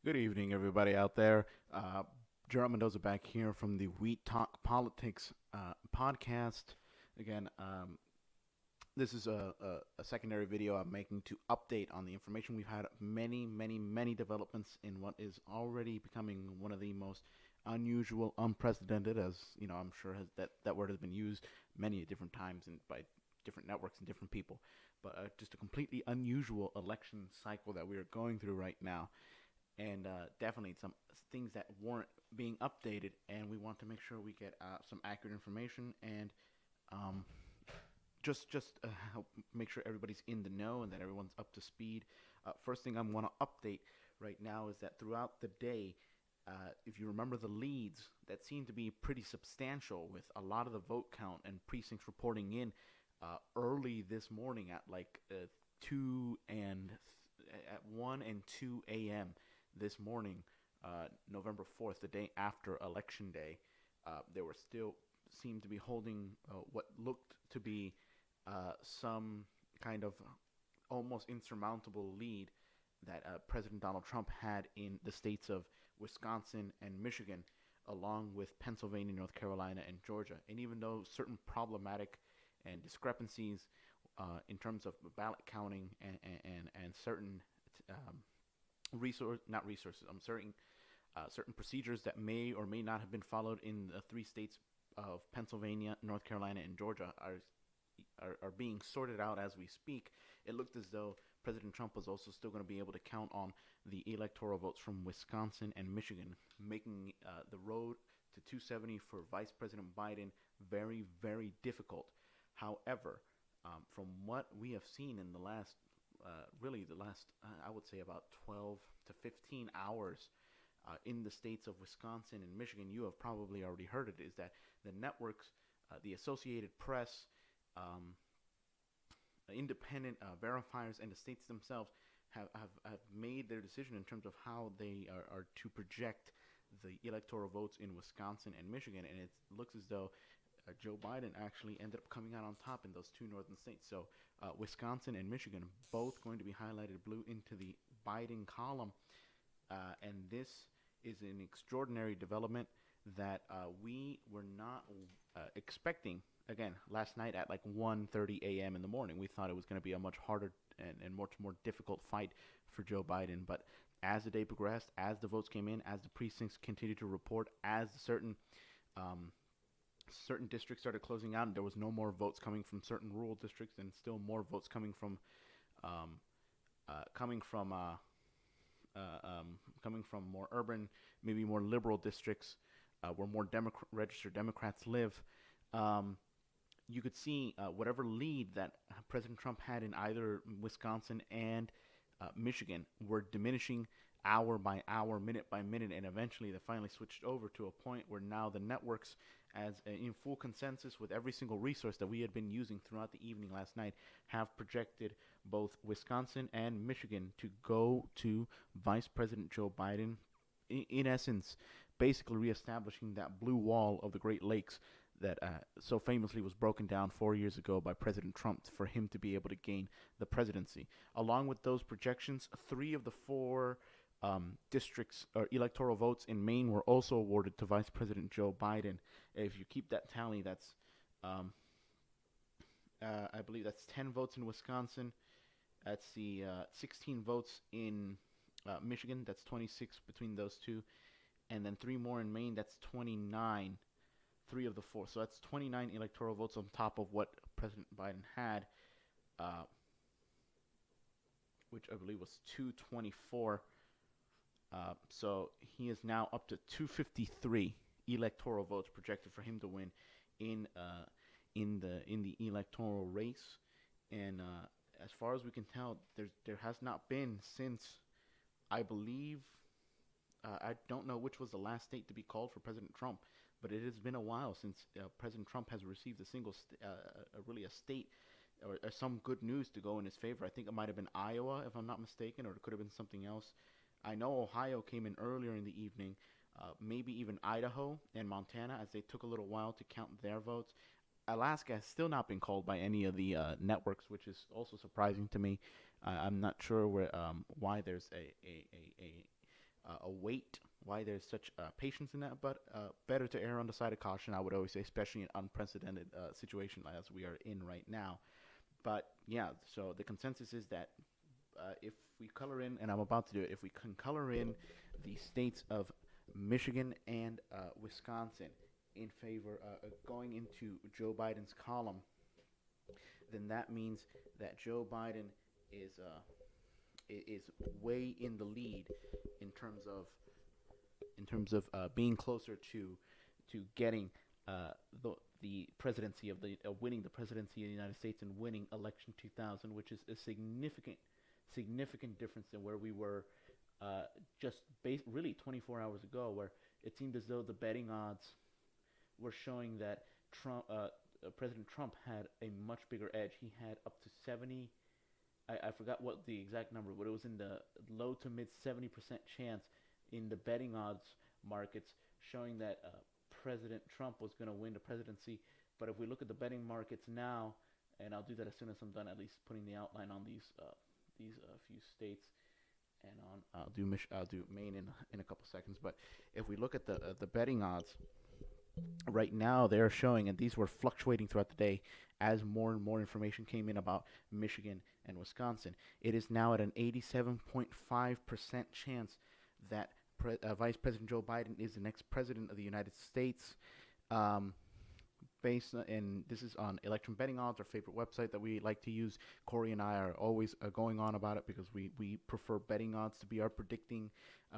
Good evening, everybody out there. Gerald Mendoza back here from the We Talk Politics podcast. Again, this is a secondary video I'm making to update on the information. We've had many developments in what is already becoming one of the most unusual, unprecedented, as you know, I'm sure that word has been used many different times and by different networks and different people, but just a completely unusual election cycle that we are going through right now, and definitely some things that warrant being updated, and we want to make sure we get some accurate information and um, just help make sure everybody's in the know and that everyone's up to speed. First thing I want to update right now is that throughout the day, if you remember the leads that seem to be pretty substantial with a lot of the vote count and precincts reporting in early this morning at like 2 and at 1 and 2 a.m. this morning, November 4th, the day after Election Day. They were still seemed to be holding what looked to be some kind of almost insurmountable lead that President Donald Trump had in the states of Wisconsin and Michigan, along with Pennsylvania, North Carolina, and Georgia. And even though certain problematic and discrepancies in terms of ballot counting and certain um, not resources, certain procedures that may or may not have been followed in the three states of Pennsylvania, North Carolina, and Georgia are being sorted out as we speak. It looked as though President Trump was also still going to be able to count on the electoral votes from Wisconsin and Michigan, making the road to 270 for Vice President Biden very difficult. However, from what we have seen in the last, I would say about 12 to 15 hours in the states of Wisconsin and Michigan, you have probably already heard it, is that the networks, the Associated Press, um, independent verifiers, and the states themselves have made their decision in terms of how they are to project the electoral votes in Wisconsin and Michigan, and it looks as though Joe Biden actually ended up coming out on top in those two northern states. So Wisconsin and Michigan both going to be highlighted blue into the Biden column, and this is an extraordinary development that we were not expecting. Again, last night at like 1:30 a.m. in the morning, we thought it was going to be a much harder and much more difficult fight for Joe Biden. But as the day progressed, as the votes came in, as the precincts continued to report, as um, certain districts started closing out, and there was no more votes coming from certain rural districts, and still more votes um, coming from coming from more urban, maybe more liberal districts where more registered Democrats live. Um, you could see whatever lead that President Trump had in either Wisconsin and Michigan were diminishing hour by hour, minute by minute, and eventually they finally switched over to a point where now the networks, as in full consensus with every single resource that we had been using throughout the evening last night, have projected both Wisconsin and Michigan to go to Vice President Joe Biden, in essence, basically reestablishing that blue wall of the Great Lakes that so famously was broken down 4 years ago by President Trump for him to be able to gain the presidency. Along with those projections, three of the four districts or electoral votes in Maine were also awarded to Vice President Joe Biden. If you keep that tally, that's um, I believe that's 10 votes in Wisconsin. That's the 16 votes in Michigan. That's 26 between those two, and then three more in Maine. That's 29. Three of the four. So that's 29 electoral votes on top of what President Biden had, uh, which I believe was 224. So he is now up to 253 electoral votes projected for him to win in the electoral race. And as far as we can tell, there has not been since, I believe, I don't know which was the last state to be called for President Trump, but it has been a while since President Trump has received a single, really a state or some good news to go in his favor. I think it might have been Iowa, if I'm not mistaken, or it could have been something else. I know Ohio came in earlier in the evening, maybe even Idaho and Montana, as they took a little while to count their votes. Alaska has still not been called by any of the networks, which is also surprising to me. I'm not sure why there's a wait, why there's such patience in that, but better to err on the side of caution, I would always say, especially in unprecedented situation as we are in right now. But yeah, so the consensus is that if we color in, and I'm about to do it, if we can color in the states of Michigan and Wisconsin in favor going into Joe Biden's column, then that means that Joe Biden is is way in the lead in terms of being closer to getting uh, the presidency of the winning the presidency of the United States and winning election 2000, which is a significant difference than where we were just really 24 hours ago, where it seemed as though the betting odds were showing that President Trump had a much bigger edge. He had up to 70. I forgot what the exact number, but it was in the low to mid 70% chance in the betting odds markets, showing that President Trump was going to win the presidency. But if we look at the betting markets now, and I'll do that as soon as I'm done, at least putting the outline on these few states, and on I'll do Maine in a couple seconds. But if we look at the betting odds right now, they're showing, and these were fluctuating throughout the day as more and more information came in about Michigan and Wisconsin. It is now at an 87.5% chance that Vice President Joe Biden is the next president of the United States. Um, and this is on Election Betting Odds, our favorite website that we like to use. Corey and I are always going on about it because we prefer betting odds to be our predicting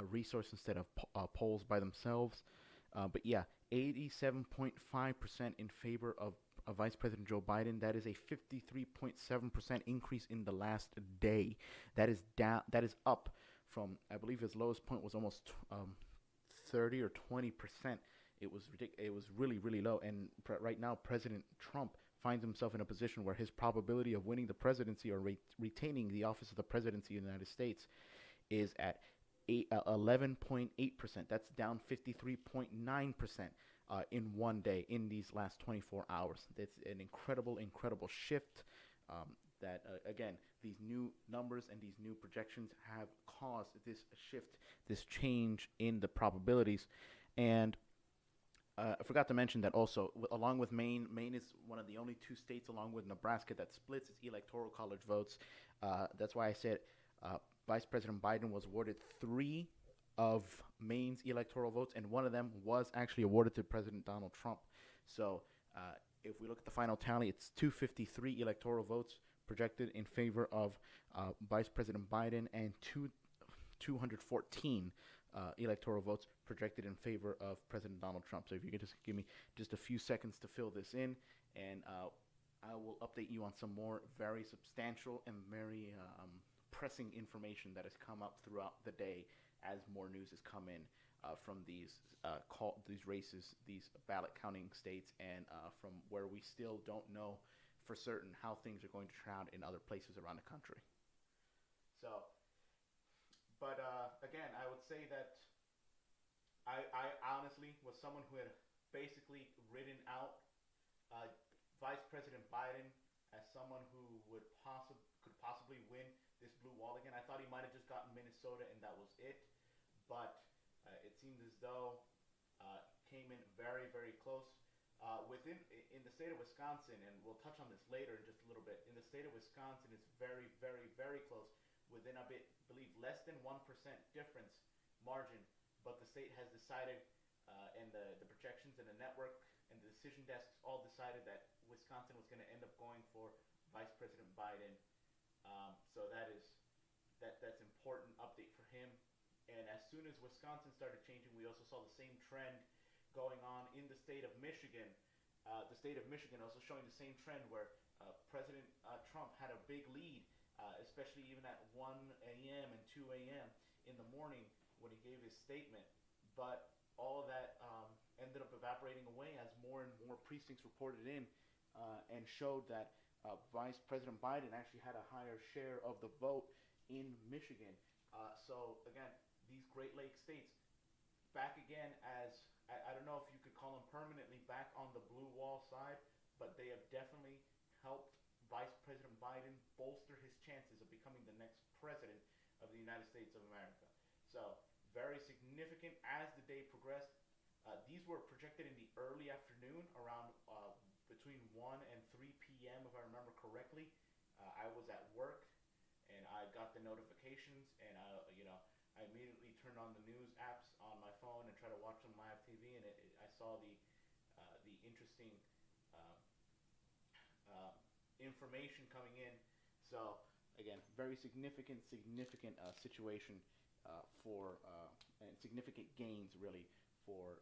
resource instead of polls by themselves. But yeah, 87.5% in favor of Vice President Joe Biden. That is a 53.7% increase in the last day. That is down. That is up from, I believe his lowest point was almost 30 or 20%. It was really low. And right now, President Trump finds himself in a position where his probability of winning the presidency or retaining the office of the presidency of the United States is at 11.8%. That's down 53.9% in one day in these last 24 hours. That's an incredible shift. That again, these new numbers and these new projections have caused this shift, this change in the probabilities. And I forgot to mention that also, along with Maine, Maine is one of the only two states, along with Nebraska, that splits its electoral college votes. That's why I said Vice President Biden was awarded three of Maine's electoral votes, and one of them was actually awarded to President Donald Trump. So if we look at the final tally, it's 253 electoral votes projected in favor of Vice President Biden and 214 electoral votes projected in favor of President Donald Trump. So if you could just give me just a few seconds to fill this in, and I will update you on some more very substantial and very pressing information that has come up throughout the day as more news has come in from these races, these ballot counting states, and from where we still don't know for certain how things are going to turn out in other places around the country. So, but again, I would say that I honestly was someone who had basically written out uh, Vice President Biden as someone who could possibly win this blue wall again. I thought he might have just gotten Minnesota and that was it, but it seemed as though came in very close. In the state of Wisconsin, and we'll touch on this later in just a little bit. In the state of Wisconsin, it's very close, within believe less than 1% difference margin. But the state has decided, and the projections and the network and the decision desks all decided that Wisconsin was going to end up going for Vice President Biden. So that's important update for him. And as soon as Wisconsin started changing, we also saw the same trend going on in the state of Michigan. The state of Michigan also showing the same trend where President Trump had a big lead, especially even at 1 a.m. and 2 a.m. in the morning when he gave his statement. But all of that ended up evaporating away as more and more precincts reported in and showed that Vice President Biden actually had a higher share of the vote in Michigan. So again, these Great Lakes states back again as I don't know if you could call them permanently back on the blue wall side, but they have definitely helped Vice President Biden bolster his chances of becoming the next president of the United States of America. So, very significant as the day progressed. These were projected in the early afternoon, around between 1 and 3 p.m., if I remember correctly. I was at work and I got the notifications, and I immediately turned on the news apps on my phone and tried to watch some live TV, and I saw the interesting uh, uh, information coming in. So again, very significant situation for and significant gains really for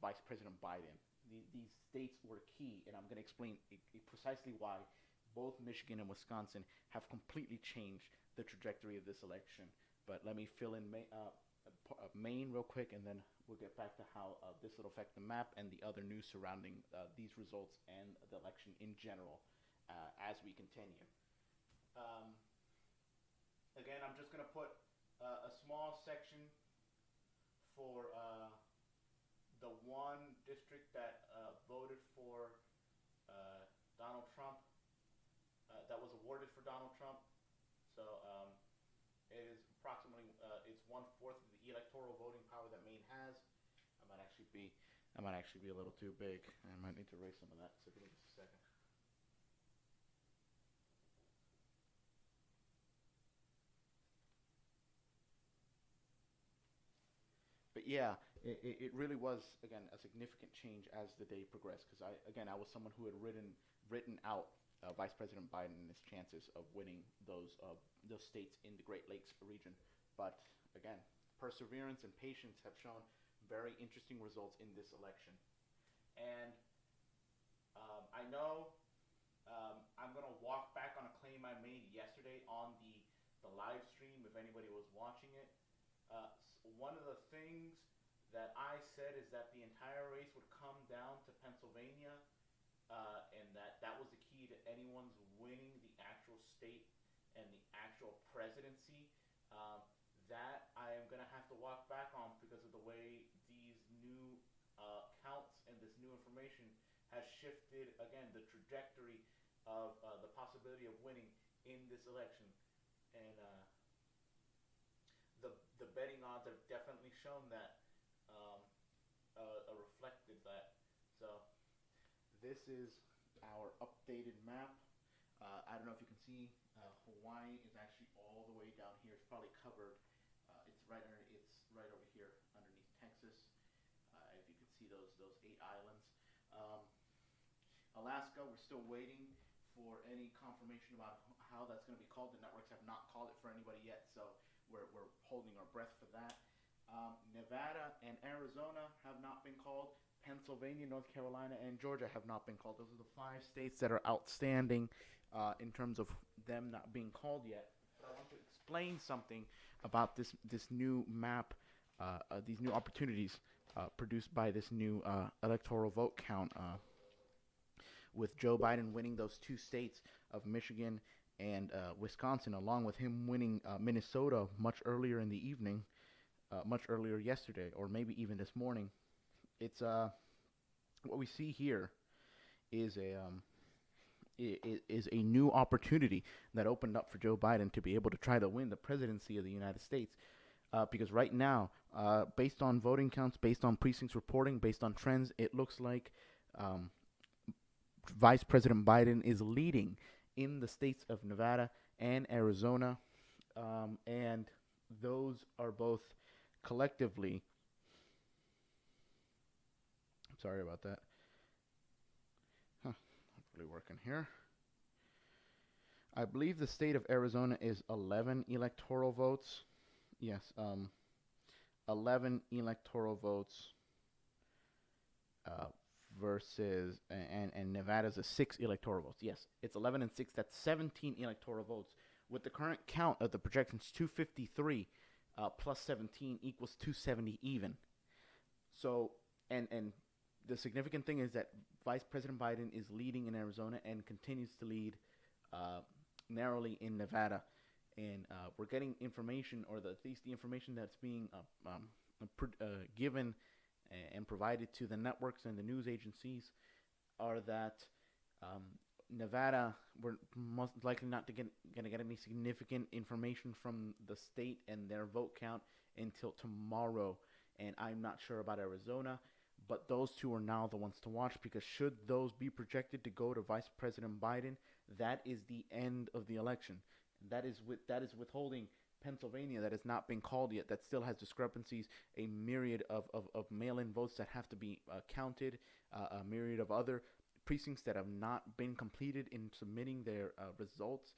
Vice President Biden. These states were key, and I'm going to explain precisely why both Michigan and Wisconsin have completely changed the trajectory of this election. But let me fill in Maine real quick, and then we'll get back to how this will affect the map and the other news surrounding these results and the election in general as we continue. Um, Again, I'm just going to put a small section for the one district that voted for Donald Trump, that was awarded for Donald Trump. So it is approximately it's 1/4 of the electoral voting power that Maine has. I might actually be a little too big. I might need to erase some of that. So give me just a second. But yeah, it really was again a significant change as the day progressed. Because I was someone who had written out Vice President Biden and his chances of winning those states in the Great Lakes region. But again, perseverance and patience have shown very interesting results in this election. And I know I'm gonna walk back on a claim I made yesterday on the live stream. If anybody was watching it, one of the things that I said is that the entire race would come down to Pennsylvania, and that was the key to anyone's winning the actual state and the actual presidency. Um, that I am going to have to walk back on because of the way these new counts and this new information has shifted, again, the trajectory of the possibility of winning in this election. And the betting odds have definitely shown that, um, reflected that. So this is our updated map. I don't know if you can see, Hawaii is actually all the way down here. It's probably covered. It's right over here underneath Texas. If you can see those 8 islands. Um, Alaska, we're still waiting for any confirmation about how that's going to be called. The networks have not called it for anybody yet, so we're holding our breath for that. Nevada and Arizona have not been called. Pennsylvania, North Carolina, and Georgia have not been called. Those are the 5 states that are outstanding in terms of them not being called yet. But I want to explain something about this new map, these new opportunities produced by this new electoral vote count, with Joe Biden winning those 2 states of Michigan and Wisconsin, along with him winning Minnesota much earlier in the evening, much earlier yesterday, or maybe even this morning. It's what we see here is is a new opportunity that opened up for Joe Biden to be able to try to win the presidency of the United States. Because right now, based on voting counts, based on precincts reporting, based on trends, it looks like um, Vice President Biden is leading in the states of Nevada and Arizona, and those are both collectively. I'm sorry about that. Huh, not really working here. I believe the state of Arizona is 11 electoral votes. Yes, 11 electoral votes uh, versus and Nevada's a 6 electoral votes. Yes, it's 11 and 6. That's 17 electoral votes. With the current count of the projections, 253 plus 17 equals 270 even. So and the significant thing is that Vice President Biden is leading in Arizona and continues to lead uh, narrowly in Nevada. And we're getting information, or at least the information that's being given and provided to the networks and the news agencies, are that Um, Nevada, we're most likely not to gonna get any significant information from the state and their vote count until tomorrow, and I'm not sure about Arizona. But those two are now the ones to watch because should those be projected to go to Vice President Biden, that is the end of the election. That is withholding Pennsylvania that has not been called yet, that still has discrepancies, a myriad of mail-in votes that have to be counted, a myriad of other precincts that have not been completed in submitting their results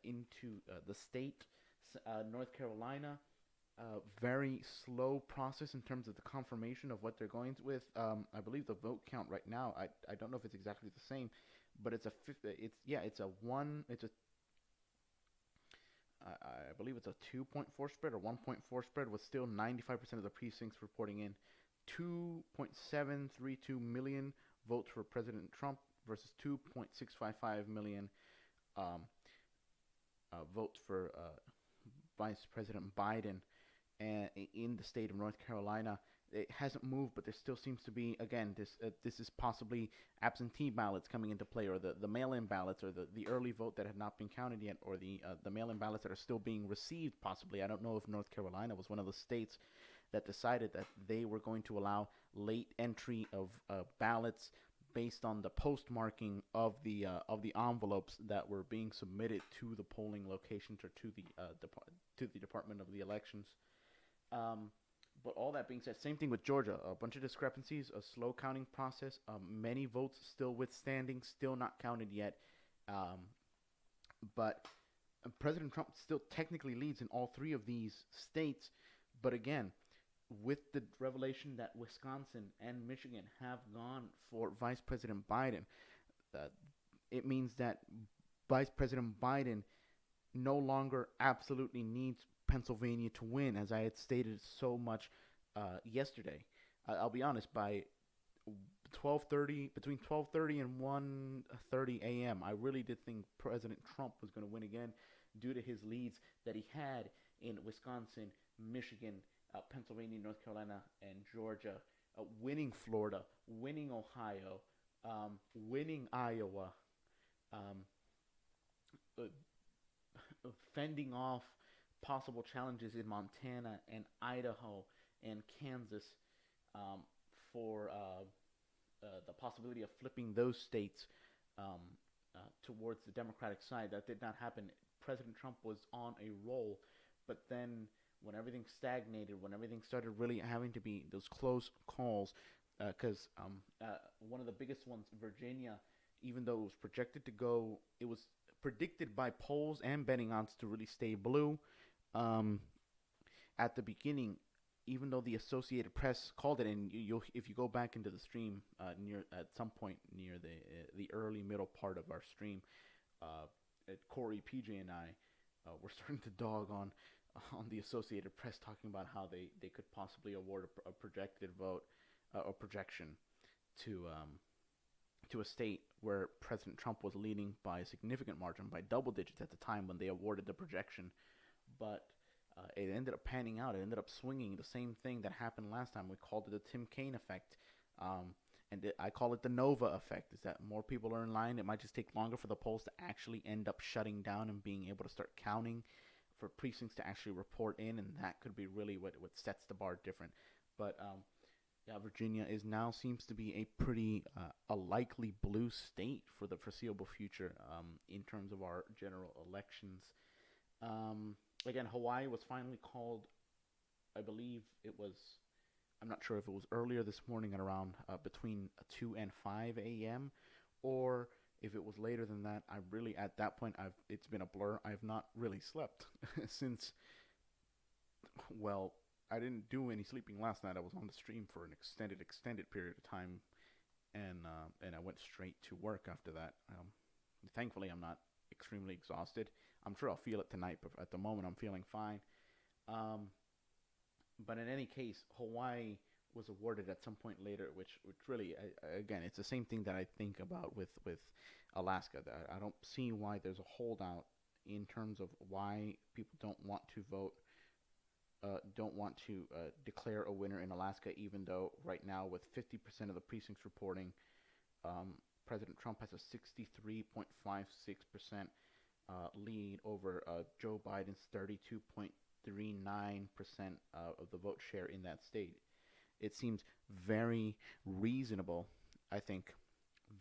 into the state. North Carolina, very slow process in terms of the confirmation of what they're going with. I believe the vote count right now. I don't know if it's exactly the same, but it's a it's a one it's a I believe it's a 2.4 spread or 1.4 spread with still 95% of the precincts reporting in 2.732 million votes for President Trump versus 2.655 million um, votes for Vice President Biden. And in the state of North Carolina, it hasn't moved, but there still seems to be again this is possibly absentee ballots coming into play, or the mail-in ballots, or the early vote that had not been counted yet, or the mail-in ballots that are still being received. Possibly, I don't know if North Carolina was one of the states that decided that they were going to allow late entry of ballots based on the postmarking of the envelopes that were being submitted to the polling locations or to the Department of the Elections. Um, but all that being said, same thing with Georgia. A bunch of discrepancies, a slow counting process, many votes still withstanding, still not counted yet. Um, but President Trump still technically leads in all three of these states. But again, with the revelation that Wisconsin and Michigan have gone for Vice President Biden, uh, it means that Vice President Biden no longer absolutely needs Pennsylvania to win, as I had stated so much yesterday. I'll be honest. By 12:30, between 12:30 and 1:30 a.m., I really did think President Trump was going to win again, due to his leads that he had in Wisconsin, Michigan, Pennsylvania, North Carolina, and Georgia, winning Florida, winning Ohio, winning Iowa, um, uh, fending off possible challenges in Montana and Idaho and Kansas, um, for the possibility of flipping those states um, towards the Democratic side. That did not happen. President Trump was on a roll, but then when everything stagnated, when everything started really having to be those close calls, because one of the biggest ones, Virginia, even though it was projected to go, it was predicted by polls and betting odds to really stay blue. Um, at the beginning, even though the Associated Press called it, and you'll if you go back into the stream near at some point near the early middle part of our stream, uh, Corey, PJ, and I were starting to dog on the Associated Press, talking about how they could possibly award a projected vote or projection to to a state where President Trump was leading by a significant margin, by double digits at the time when they awarded the projection. But it ended up panning out. It ended up swinging. The same thing that happened last time. We called it the Tim Kaine effect. I call it the Nova effect. Is that more people are in line? It might just take longer for the polls to actually end up shutting down and being able to start counting, for precincts to actually report in, and that could be really what sets the bar different. But yeah, Virginia is now seems to be a pretty a likely blue state for the foreseeable future, in terms of our general elections. Um, Again, Hawaii was finally called. I believe it was. I'm not sure if it was earlier this morning at around between 2 and 5 a.m., or if it was later than that. I really, at that point, it's been a blur. I have not really slept since. Well, I didn't do any sleeping last night. I was on the stream for an extended period of time, and I went straight to work after that. Thankfully, I'm not extremely exhausted. I'm sure I'll feel it tonight, but at the moment, I'm feeling fine. Um, but in any case, Hawaii was awarded at some point later, which really, again, it's the same thing that I think about with Alaska. That I don't see why there's a holdout in terms of why people don't want to declare a winner in Alaska, even though right now with 50% of the precincts reporting, um, President Trump has a 63.56% lead over Joe Biden's 32.39% of the vote share in that state. It seems very reasonable, I think,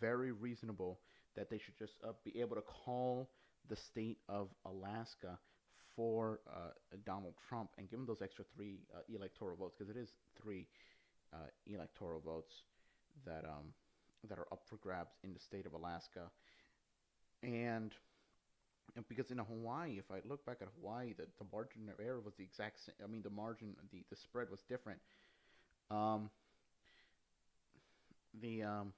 very reasonable that they should just be able to call the state of Alaska for Donald Trump and give him those extra three electoral votes, because it is three electoral votes that that are up for grabs in the state of Alaska. And because in Hawaii, if I look back at Hawaii, the margin of error was the exact same. I mean, the spread was different. Um, the um,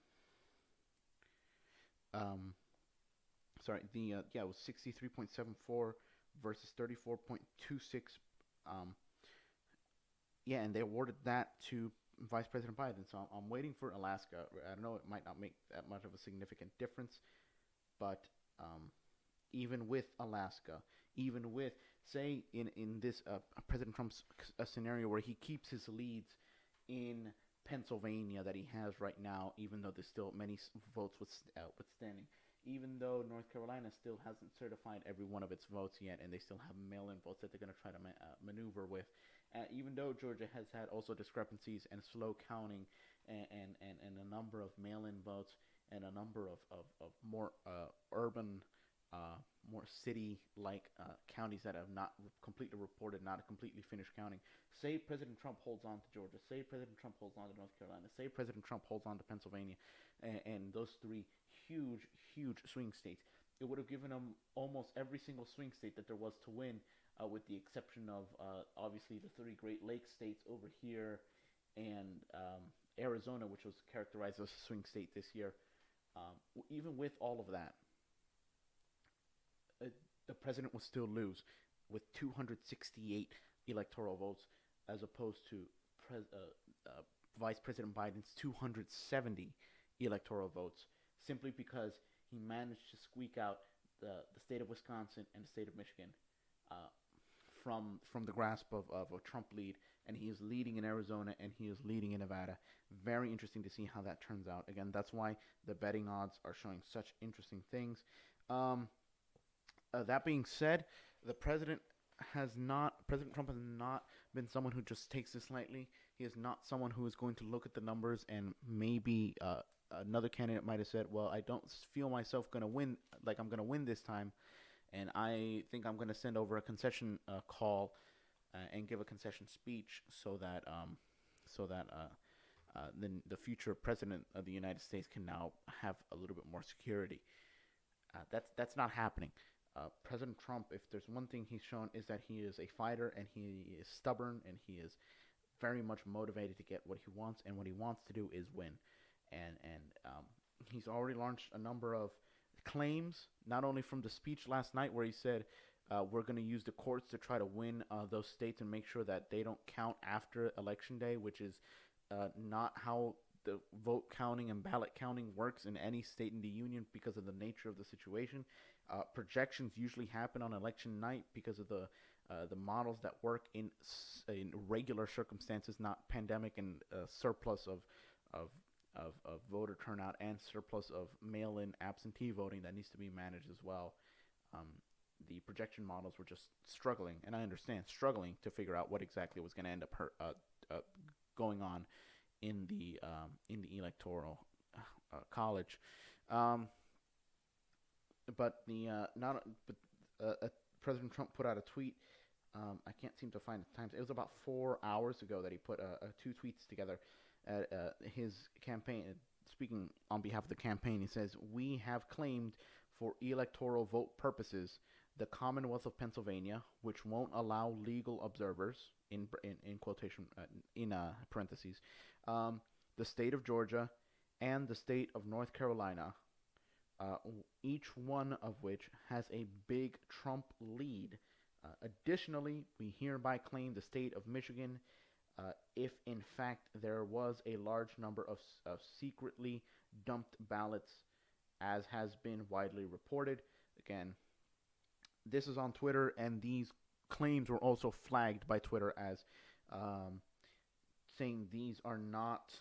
sorry, the yeah, it was 63.74 versus 34.26. Um, yeah, and they awarded that to Vice President Biden. So I'm waiting for Alaska. I don't know, it might not make that much of a significant difference, but um, even with Alaska, even with, say, in this President Trump's scenario where he keeps his leads in Pennsylvania that he has right now, even though there's still many votes withstanding, even though North Carolina still hasn't certified every one of its votes yet, and they still have mail-in votes that they're going to try to maneuver with, even though Georgia has had also discrepancies and slow counting and a number of mail-in votes and a number of more urban more city-like counties that have not completely reported, not completely finished counting. Say President Trump holds on to Georgia. Say President Trump holds on to North Carolina. Say President Trump holds on to Pennsylvania, and those three huge, huge swing states. It would have given him almost every single swing state that there was to win, with the exception of obviously the three Great Lakes states over here and Arizona, which was characterized as a swing state this year. Even with all of that, uh, the president will still lose with 268 electoral votes, as opposed to Vice President Biden's 270 electoral votes, simply because he managed to squeak out the state of Wisconsin and the state of Michigan uh, from the grasp of a Trump lead, and he is leading in Arizona and he is leading in Nevada. Very interesting to see how that turns out. Again, that's why the betting odds are showing such interesting things. Um, that being said, the President Trump has not been someone who just takes this lightly. He is not someone who is going to look at the numbers and maybe another candidate might have said, "Well, I don't feel myself going to win, like I'm going to win this time, and I think I'm going to send over a concession call and give a concession speech so that the future president of the United States can now have a little bit more security." That's not happening. President Trump, if there's one thing he's shown, is that he is a fighter and he is stubborn and he is very much motivated to get what he wants, and what he wants to do is win. And he's already launched a number of claims, not only from the speech last night where he said we're going to use the courts to try to win those states and make sure that they don't count after Election Day, which is not how the vote counting and ballot counting works in any state in the union because of the nature of the situation. Projections usually happen on election night because of the models that work in regular circumstances, not pandemic and surplus of of voter turnout and surplus of mail-in absentee voting that needs to be managed as well. Um, the projection models were just struggling, and I understand struggling to figure out what exactly was going to end up going on in the electoral college. Um, but the not but President Trump put out a tweet. I can't seem to find the times. It was about 4 hours ago that he put two tweets together at his campaign. Speaking on behalf of the campaign, he says, "We have claimed for electoral vote purposes the Commonwealth of Pennsylvania, which won't allow legal observers in quotation in parentheses, the state of Georgia, and the state of North Carolina, uh, each one of which has a big Trump lead. Additionally, we hereby claim the state of Michigan, if in fact there was a large number of secretly dumped ballots, as has been widely reported." Again, this is on Twitter, and these claims were also flagged by Twitter as um, saying these are not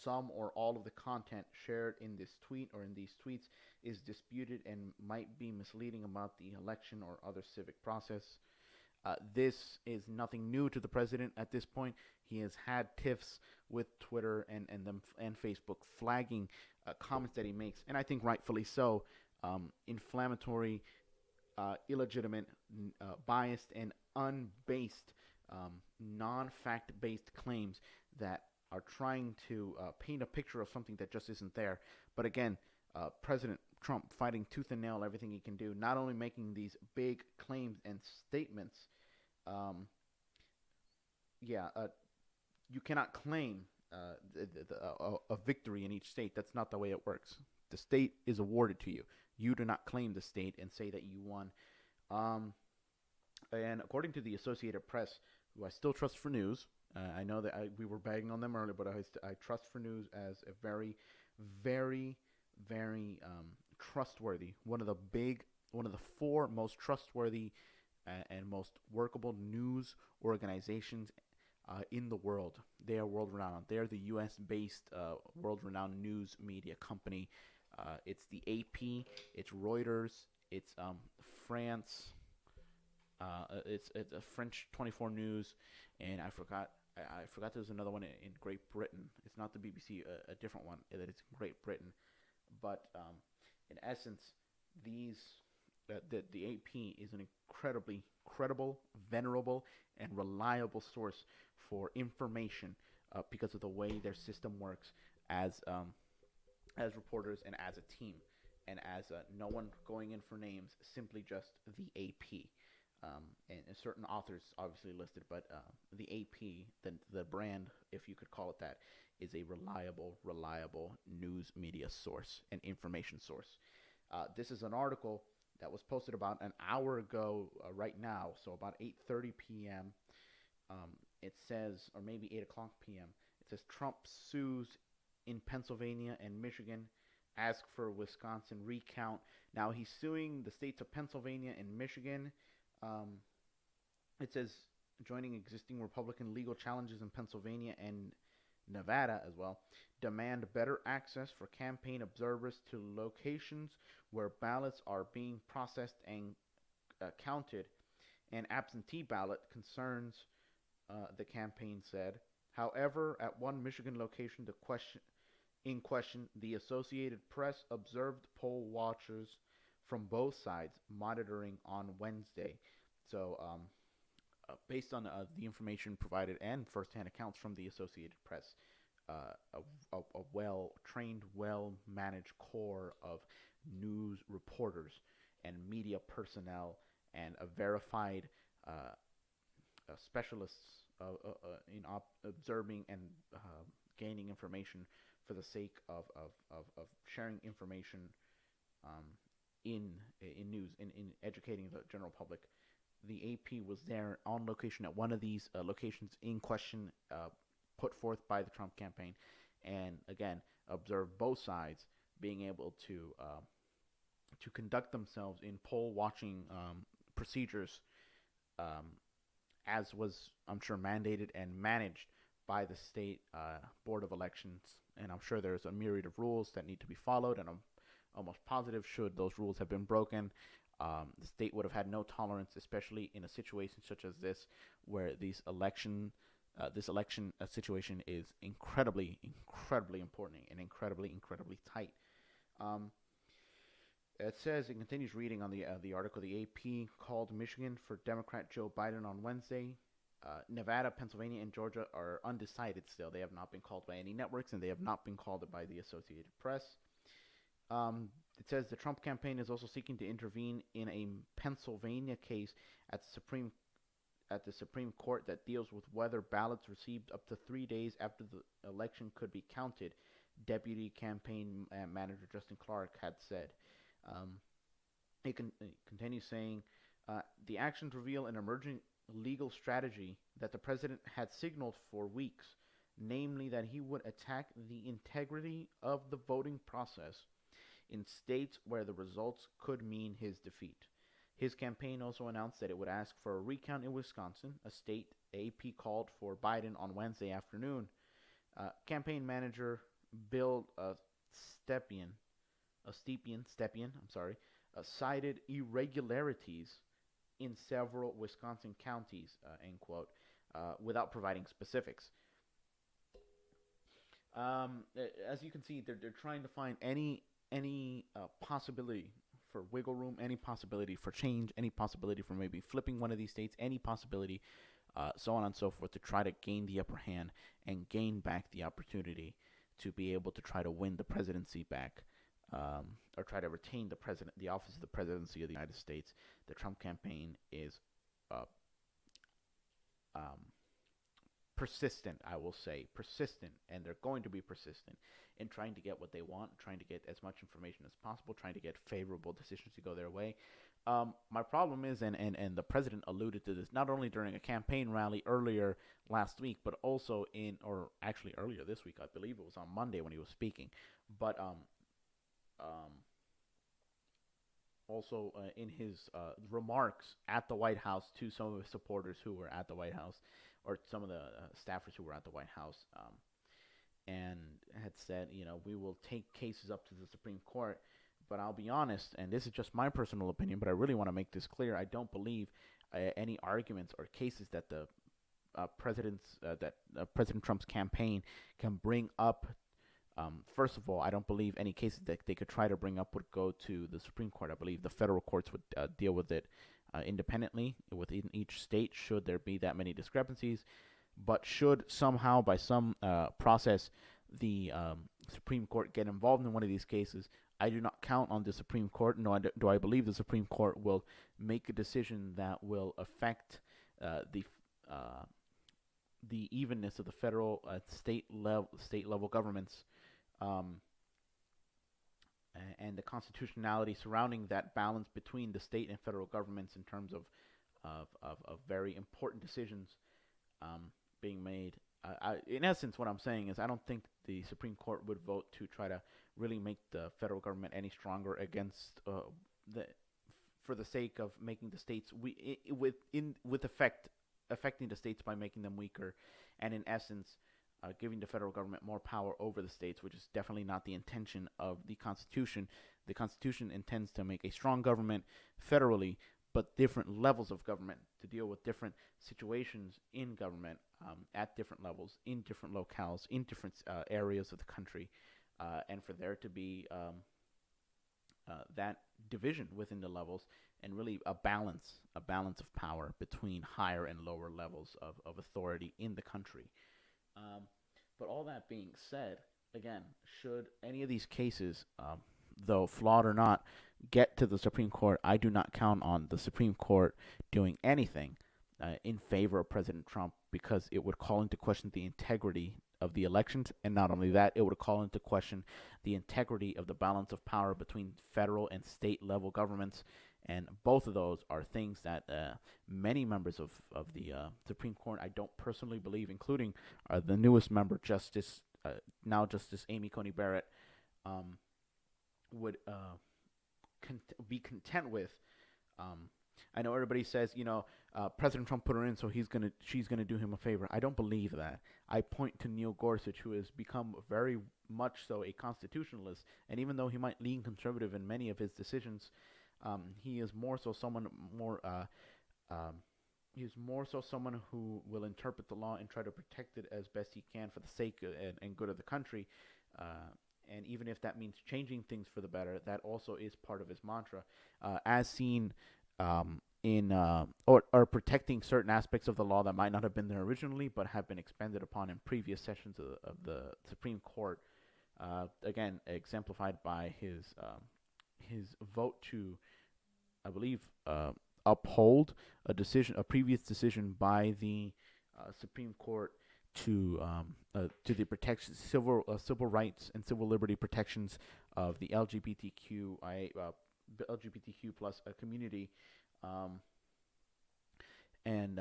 some or all of the content shared in this tweet or in these tweets is disputed and might be misleading about the election or other civic process. This is nothing new to the president at this point. He has had tiffs with Twitter and Facebook flagging comments that he makes, and I think rightfully so, inflammatory, illegitimate, biased, and unbased, non-fact based claims that are trying to paint a picture of something that just isn't there. But again, President Trump fighting tooth and nail everything he can do, not only making these big claims and statements. Um, yeah, you cannot claim a victory in each state. That's not the way it works. The state is awarded to you. You do not claim the state and say that you won. Um, and according to the Associated Press, who I still trust for news, I know that we were bagging on them earlier, but I trust for news as a very, very, very trustworthy, one of the four most trustworthy and most workable news organizations in the world. They are world renowned. They are the U.S. based world renowned news media company. It's the AP, it's Reuters, it's France, it's a French 24 News, and I forgot there's another one in Great Britain. It's not the BBC, a different one that it's in Great Britain. But in essence, these the AP is an incredibly credible, venerable, and reliable source for information because of the way their system works as reporters and as a team, and as no one going in for names, simply just the AP. And certain authors obviously listed, but the AP, the brand, if you could call it that, is a reliable news media source and information source. This is an article that was posted about an hour ago, right now, so about 8:30 p.m. It says, or maybe 8 o'clock p.m. It says Trump sues in Pennsylvania and Michigan, ask for Wisconsin recount. Now he's suing the states of Pennsylvania and Michigan. It says joining existing Republican legal challenges in Pennsylvania and Nevada as well, demand better access for campaign observers to locations where ballots are being processed and counted, and absentee ballot concerns, the campaign said. However, at one Michigan location, in question, the Associated Press observed poll watchers from both sides monitoring on Wednesday. So, based on the information provided and firsthand accounts from the Associated Press, a well-trained, well-managed core of news reporters and media personnel and a verified specialists observing and gaining information for the sake of sharing information, um, in news, in educating the general public. The AP was there on location at one of these locations in question, put forth by the Trump campaign, and again observed both sides being able to conduct themselves in poll watching procedures, um, as was, I'm sure, mandated and managed by the state board of elections. And I'm sure there's a myriad of rules that need to be followed, and I'm almost positive should those rules have been broken, the state would have had no tolerance, especially in a situation such as this, where this election situation is incredibly, incredibly important and incredibly, incredibly tight. Um, it says, it continues reading on the article, the AP called Michigan for Democrat Joe Biden on Wednesday. Nevada, Pennsylvania, and Georgia are undecided still. They have not been called by any networks, and they have not been called by the Associated Press. It says the Trump campaign is also seeking to intervene in a Pennsylvania case at the Supreme Court that deals with whether ballots received up to 3 days after the election could be counted. Deputy campaign manager Justin Clark had said. Um, it continues saying, the actions reveal an emerging legal strategy that the president had signaled for weeks, namely that he would attack the integrity of the voting process in states where the results could mean his defeat. His campaign also announced that it would ask for a recount in Wisconsin, a state AP called for Biden on Wednesday afternoon. Campaign manager Bill Stepien, I'm sorry, cited irregularities in several Wisconsin counties, end quote, without providing specifics. As you can see, they're trying to find any possibility for wiggle room, any possibility for change, any possibility for maybe flipping one of these states, any possibility, so on and so forth, to try to gain the upper hand and gain back the opportunity to be able to try to win the presidency back, or try to retain the office of the presidency of the United States. The Trump campaign is uh, um, persistent, I will say, persistent, and they're going to be persistent in trying to get what they want, trying to get as much information as possible, trying to get favorable decisions to go their way. My problem is, and the president alluded to this not only during a campaign rally earlier last week, but also or actually earlier this week, I believe it was on Monday when he was speaking, but um, also in his remarks at the White House to some of his supporters who were at the White House, or some of the staffers who were at the White House, and had said, we will take cases up to the Supreme Court. But I'll be honest, and this is just my personal opinion, but I really want to make this clear. I don't believe any arguments or cases that the President Trump's campaign can bring up. First of all, I don't believe any cases that they could try to bring up would go to the Supreme Court. I believe the federal courts would deal with it independently within each state, should there be that many discrepancies. But should somehow, by some process, the Supreme Court get involved in one of these cases, I do not count on the Supreme Court, nor do I believe the Supreme Court will make a decision that will affect uh, the evenness of the federal state level governments, um, and the constitutionality surrounding that balance between the state and federal governments in terms of very important decisions um, being made. In essence, what I'm saying is I don't think the Supreme Court would vote to try to really make the federal government any stronger against the for the sake of making the states with effect affecting the states by making them weaker, and in essence, giving the federal government more power over the states, which is definitely not the intention of the Constitution. The Constitution intends to make a strong government federally, but different levels of government to deal with different situations in government, at different levels, in different locales, in different areas of the country, and for there to be that division within the levels, and really a balance of power between higher and lower levels of authority in the country. Um, but all that being said, again, should any of these cases, though flawed or not, get to the Supreme Court, I do not count on the Supreme Court doing anything in favor of President Trump, because it would call into question the integrity of the elections, and not only that, it would call into question the integrity of the balance of power between federal and state level governments. And both of those are things that many members of the Supreme Court, I don't personally believe, including the newest member, now Justice Amy Coney Barrett, um, would be content with. Um, I know everybody says, President Trump put her in, so she's gonna do him a favor. I don't believe that. I point to Neil Gorsuch, who has become very much so a constitutionalist, and even though he might lean conservative in many of his decisions, he is more so someone more. He's more so someone who will interpret the law and try to protect it as best he can for the sake and good of the country. And even if that means changing things for the better, that also is part of his mantra, as seen in or protecting certain aspects of the law that might not have been there originally, but have been expanded upon in previous sessions of the Supreme Court. Again, exemplified by his vote to, I believe, uphold a previous decision by the Supreme Court to the protection, civil rights and civil liberty protections of the LGBTQ plus community, um, and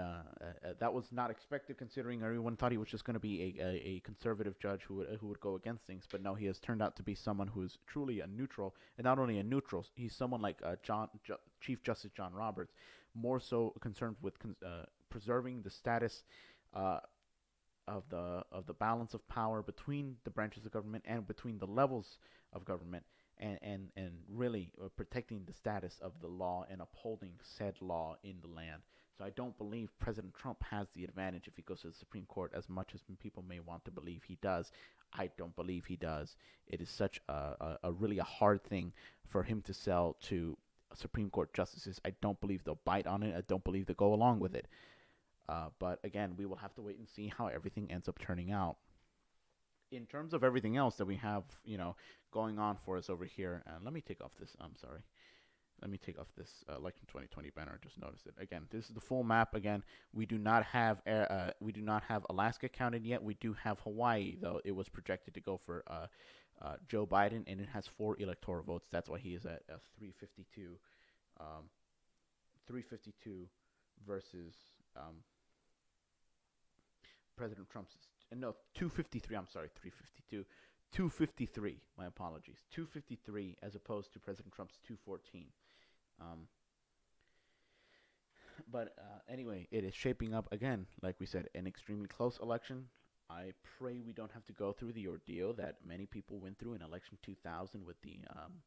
that was not expected, considering everyone thought he was just going to be a conservative judge who would go against things. But no, he has turned out to be someone who is truly a neutral, and not only a neutral, he's someone like Chief Justice John Roberts, more so concerned with preserving the status of the balance of power between the branches of government and between the levels of government, and really protecting the status of the law and upholding said law in the land. So I don't believe President Trump has the advantage if he goes to the Supreme Court as much as people may want to believe he does. I don't believe he does. It is such a really a hard thing for him to sell to Supreme Court justices. I don't believe they'll bite on it. I don't believe they'll go along with it. But again, we will have to wait and see how everything ends up turning out. In terms of everything else that we have, going on for us over here, and let me take off this. I'm sorry. Let me take off this election 2020 banner. I just noticed it. Again, this is the full map. Again, we do not have Alaska counted yet. We do have Hawaii, though. It was projected to go for Joe Biden, and it has 4 electoral votes. That's why he is at 352, 352 versus President Trump's. No, 253. I'm sorry, 352. 253. My apologies. 253 as opposed to President Trump's 214. Um, but anyway, it is shaping up again, like we said, an extremely close election. I pray we don't have to go through the ordeal that many people went through in election 2000 with the um,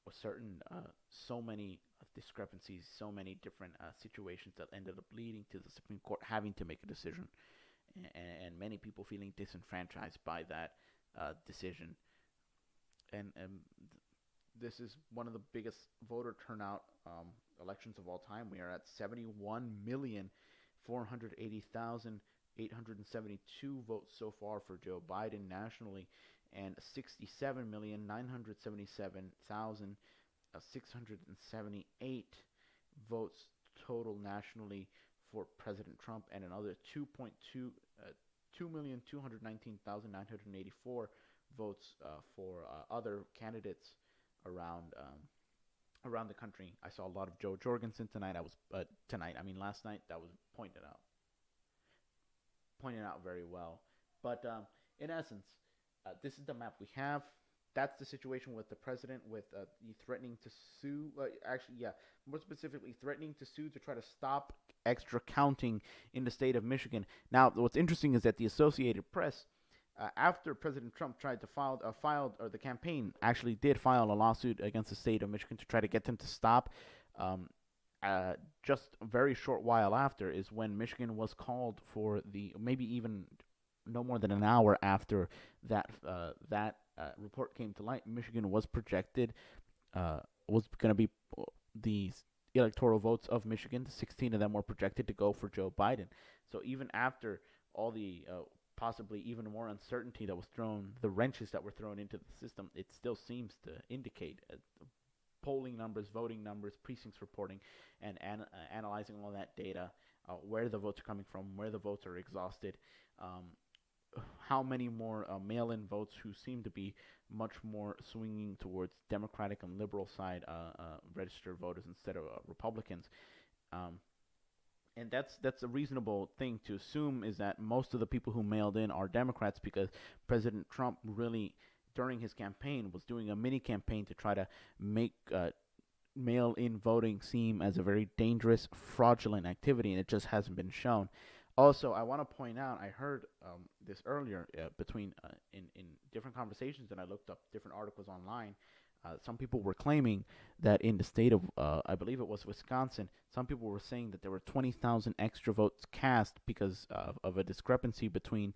with certain so many discrepancies, so many different situations that ended up leading to the Supreme Court having to make a decision, and many people feeling disenfranchised by that decision. And this is one of the biggest voter turnout elections of all time. We are at 71,480,872 votes so far for Joe Biden nationally, and 67,977,678 votes total nationally for President Trump, and another 2,219,984 votes for other candidates around around the country. I saw a lot of Joe Jorgensen tonight. Last night, that was pointed out very well. But in essence, this is the map we have. That's the situation with the president, with threatening to sue. More specifically, threatening to sue to try to stop extra counting in the state of Michigan. Now, what's interesting is that the Associated Press, after President Trump tried to or the campaign actually did file a lawsuit against the state of Michigan to try to get them to stop. Um, just a very short while after is when Michigan was called for maybe even no more than an hour after that report came to light. Michigan was projected was going to be the electoral votes of Michigan. 16 of them were projected to go for Joe Biden. So even after all the possibly even more uncertainty that was thrown, the wrenches that were thrown into the system, it still seems to indicate polling numbers, voting numbers, precincts reporting, and analyzing all that data, where the votes are coming from, where the votes are exhausted, how many more mail-in votes who seem to be much more swinging towards Democratic and liberal side registered voters instead of Republicans. And that's a reasonable thing to assume, is that most of the people who mailed in are Democrats, because President Trump really, during his campaign, was doing a mini campaign to try to make mail-in voting seem as a very dangerous, fraudulent activity, and it just hasn't been shown. Also, I want to point out, I heard this earlier between in different conversations, and I looked up different articles online. Some people were claiming that in the state of, I believe it was Wisconsin, some people were saying that there were 20,000 extra votes cast because of a discrepancy between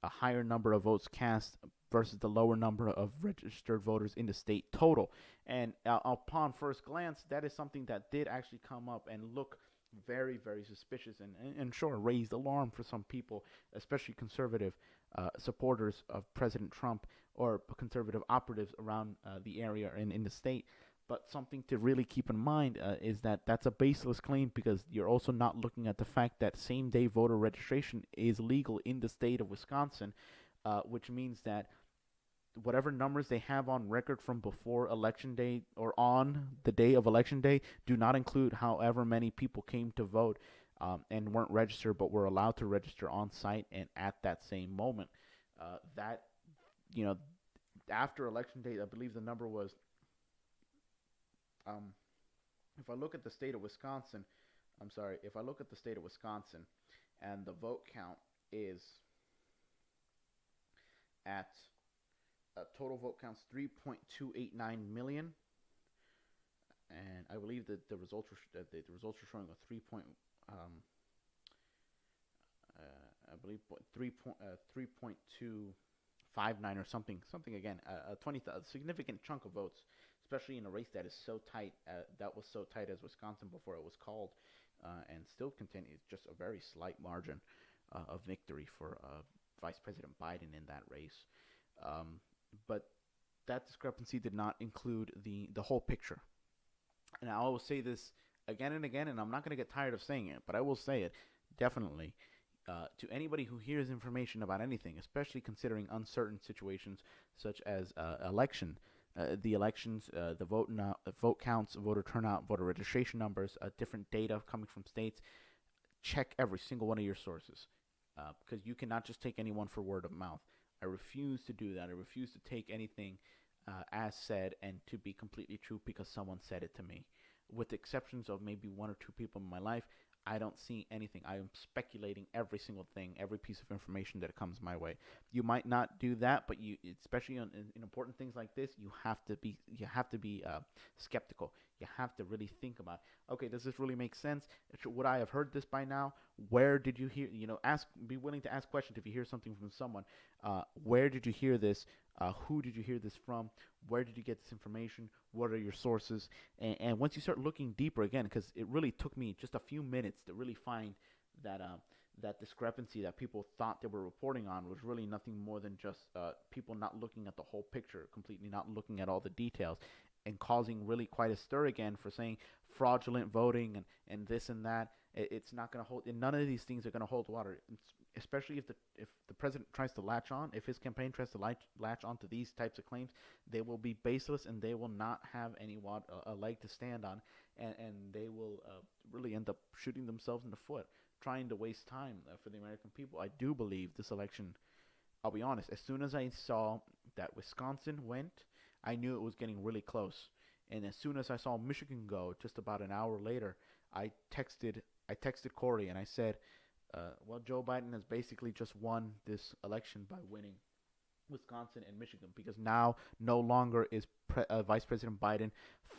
a higher number of votes cast versus the lower number of registered voters in the state total. And upon first glance, that is something that did actually come up and look very, very suspicious, and sure, raised alarm for some people, especially conservative supporters of President Trump or conservative operatives around the area and in the state. But something to really keep in mind is that that's a baseless claim, because you're also not looking at the fact that same-day voter registration is legal in the state of Wisconsin, which means that whatever numbers they have on record from before election day or on the day of election day do not include however many people came to vote and weren't registered but were allowed to register on site and at that same moment. That, after election day, I believe the number was, if I look at the state of Wisconsin, if I look at the state of Wisconsin and the vote count is at total vote counts 3.289 million, and I believe that the results are showing a 3. I believe 3.259 or something again, a significant chunk of votes, especially in a race that is so tight, that was so tight as Wisconsin before it was called, and still continues just a very slight margin of victory for Vice President Biden in that race. But that discrepancy did not include the whole picture. And I will say this again and again, and I'm not going to get tired of saying it, but I will say it definitely. To anybody who hears information about anything, especially considering uncertain situations such as the elections, the vote counts, voter turnout, voter registration numbers, different data coming from states, check every single one of your sources, because you cannot just take anyone for word of mouth. I refuse to do that. I refuse to take anything as said and to be completely true because someone said it to me. With the exceptions of maybe one or two people in my life, I don't see anything. I am speculating every single thing, every piece of information that comes my way. You might not do that, but you, especially in important things like this, you have to be skeptical. You have to really think about, okay, does this really make sense? Would I have heard this by now? Where did you hear? Be willing to ask questions if you hear something from someone. Where did you hear this? Who did you hear this from? Where did you get this information? What are your sources? And once you start looking deeper again, because it really took me just a few minutes to really find that that discrepancy that people thought they were reporting on was really nothing more than just people not looking at the whole picture, completely not looking at all the details, and causing really quite a stir again for saying fraudulent voting and this and that. It's not going to hold. And none of these things are going to hold water. Especially if the president tries to latch on, if his campaign tries to latch on to these types of claims, they will be baseless and they will not have a leg to stand on, and they will really end up shooting themselves in the foot, trying to waste time for the American people. I do believe this election. I'll be honest. As soon as I saw that Wisconsin went, I knew it was getting really close. And as soon as I saw Michigan go, just about an hour later, I texted Corey and I said, well, Joe Biden has basically just won this election by winning Wisconsin and Michigan, because now no longer is Vice President Biden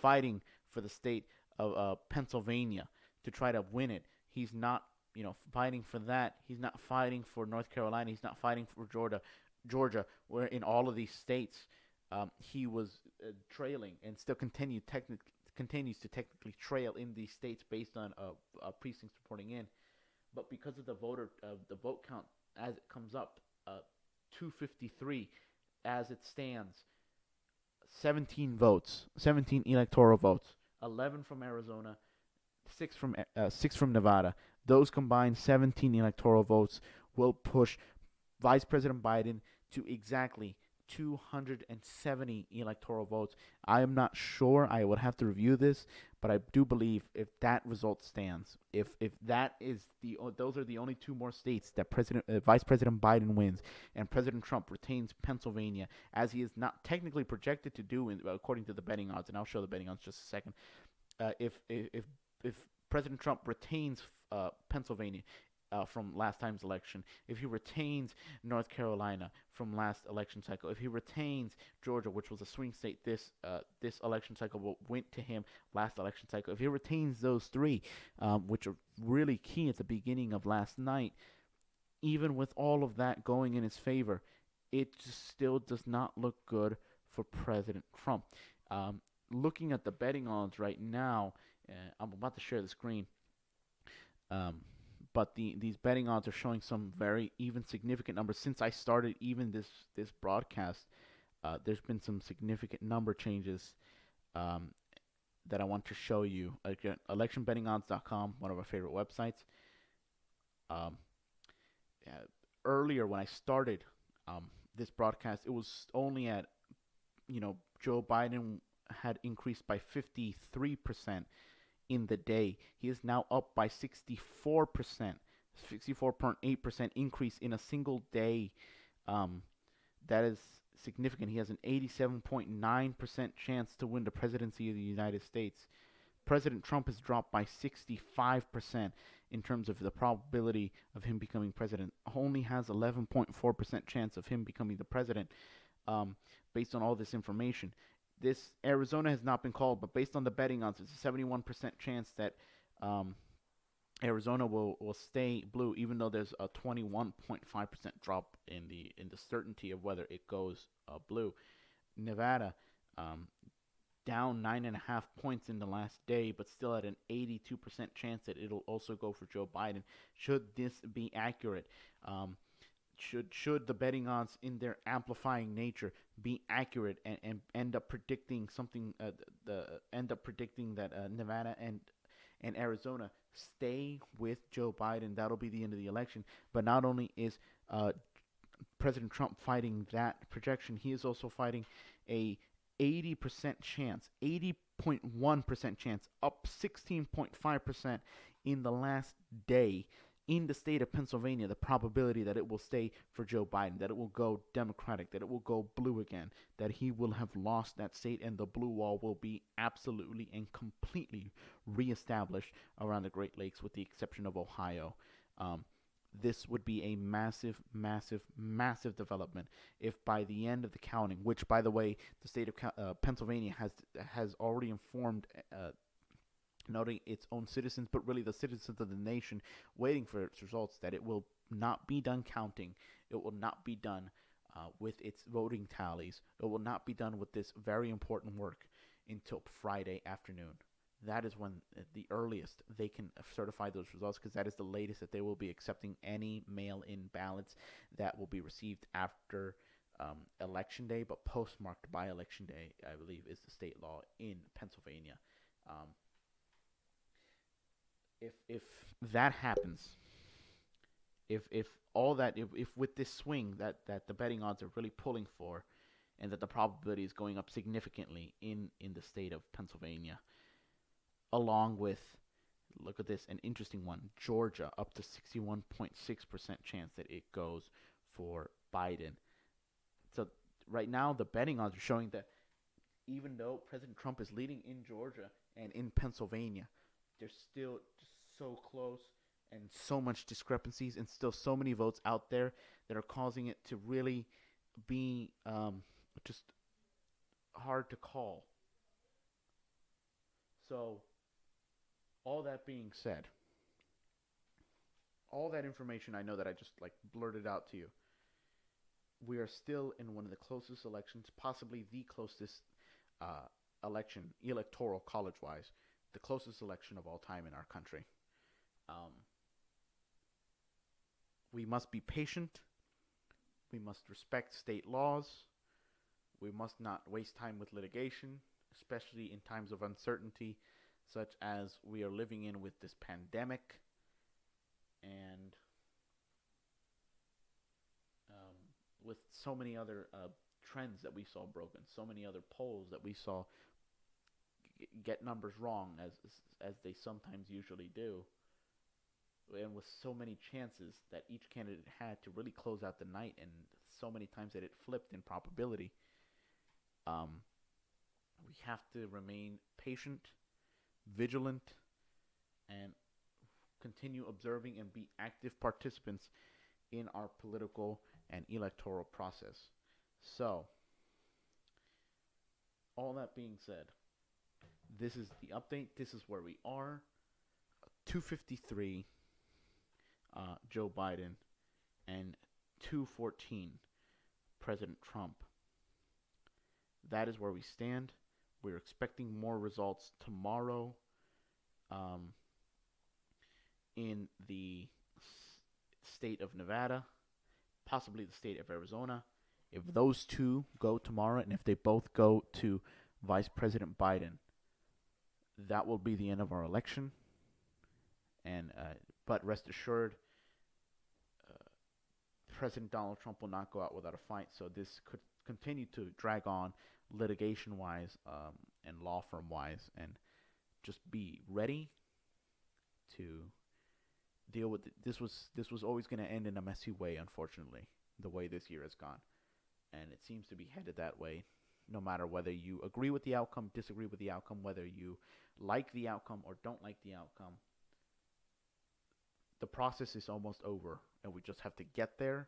fighting for the state of Pennsylvania to try to win it. He's not, fighting for that. He's not fighting for North Carolina. He's not fighting for Georgia, where in all of these states he was trailing and still continues to technically trail in these states based on precincts reporting in. But because of the vote count as it comes up, 253 as it stands, 17 votes, 17 electoral votes, 11 from Arizona, six from Nevada. Those combined 17 electoral votes will push Vice President Biden to exactly 270 electoral votes. I am not sure. I would have to review this, but I do believe if that result stands, if that is those are the only two more states that Vice President Biden wins, and President Trump retains Pennsylvania, as he is not technically projected to do according to the betting odds, and I'll show the betting odds just a second. If President Trump retains Pennsylvania from last time's election, if he retains North Carolina from last election cycle, if he retains Georgia, which was a swing state this election cycle, went to him last election cycle, if he retains those three, which are really key at the beginning of last night, even with all of that going in his favor, it just still does not look good for President Trump. Looking at the betting odds right now, I'm about to share the screen. But these betting odds are showing some very even significant numbers. Since I started even this broadcast, there's been some significant number changes that I want to show you. Again, electionbettingodds.com, one of our favorite websites. Earlier when I started this broadcast, it was only at, Joe Biden had increased by 53% in the day. He is now up by 64%, 64.8% increase in a single day. That is significant. He has an 87.9% chance to win the presidency of the United States. President Trump has dropped by 65% in terms of the probability of him becoming president. Only has 11.4% chance of him becoming the president, um, based on all this information. This Arizona has not been called, but based on the betting odds, it's a 71% chance that um, Arizona will stay blue, even though there's a 21.5% drop in the certainty of whether it goes blue. Nevada, um, down 9.5 points in the last day, but still at an 82% chance that it'll also go for Joe Biden. Should this be accurate? Um, should the betting odds in their amplifying nature be accurate and end up predicting something, the end up predicting that Nevada and Arizona stay with Joe Biden, that'll be the end of the election. But not only is President Trump fighting that projection, he is also fighting a 80% chance, 80.1% chance, up 16.5% in the last day in the state of Pennsylvania, the probability that it will stay for Joe Biden, that it will go Democratic, that it will go blue again, that he will have lost that state and the blue wall will be absolutely and completely reestablished around the Great Lakes with the exception of Ohio. Um, this would be a massive, massive, massive development if by the end of the counting, which by the way, the state of Pennsylvania has already informed not only its own citizens, but really the citizens of the nation waiting for its results, that it will not be done counting. It will not be done with its voting tallies. It will not be done with this very important work until Friday afternoon. That is when the earliest they can certify those results, because that is the latest that they will be accepting any mail-in ballots that will be received after Election Day, but postmarked by Election Day, I believe, is the state law in Pennsylvania. Um, if that happens, if all that if with this swing that the betting odds are really pulling for, and that the probability is going up significantly in the state of Pennsylvania, along with, look at this, an interesting one, Georgia, up to 61.6% chance that it goes for Biden. So right now the betting odds are showing that even though President Trump is leading in Georgia and in Pennsylvania, they're still just so close and so much discrepancies and still so many votes out there that are causing it to really be just hard to call. So, all that being said, all that information I know that I just like blurted out to you, we are still in one of the closest elections, possibly the closest election, electoral college-wise, the closest election of all time in our country. Um, we must be patient. We must respect state laws. We must not waste time with litigation, especially in times of uncertainty, such as we are living in with this pandemic, and with so many other trends that we saw broken, so many other polls that we saw get numbers wrong, as they sometimes usually do, and with so many chances that each candidate had to really close out the night, and so many times that it flipped in probability. Um, we have to remain patient, vigilant, and continue observing and be active participants in our political and electoral process. So, all that being said, this is the update. This is where we are. 253, Joe Biden, and 214, President Trump. That is where we stand. We're expecting more results tomorrow in the state of Nevada, possibly the state of Arizona. If those two go tomorrow, and if they both go to Vice President Biden, that will be the end of our election. And but rest assured, President Donald Trump will not go out without a fight. So this could continue to drag on litigation-wise and law firm-wise, and just be ready to deal with it. This was always going to end in a messy way, unfortunately, the way this year has gone, and it seems to be headed that way no matter whether you agree with the outcome, disagree with the outcome, whether you like the outcome or don't like the outcome. The process is almost over, and we just have to get there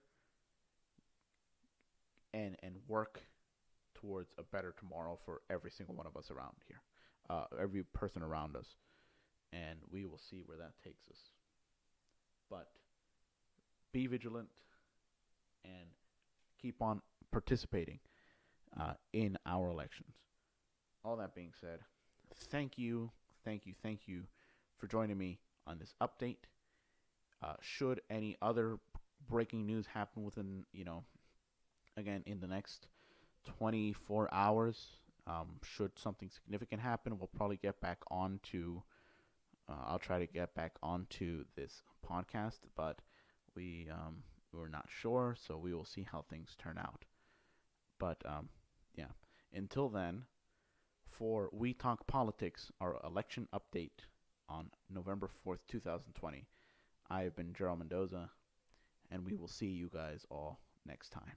and work towards a better tomorrow for every single one of us around here, every person around us, and we will see where that takes us. But be vigilant and keep on participating in our elections. All that being said, thank you, thank you, thank you for joining me on this update. Should any other breaking news happen within, again, in the next 24 hours, should something significant happen, we'll probably get back on to, I'll try to get back onto this podcast, but we're not sure, so we will see how things turn out. But, yeah, until then, for We Talk Politics, our election update on November 4th, 2020, I have been Gerald Mendoza, and we will see you guys all next time.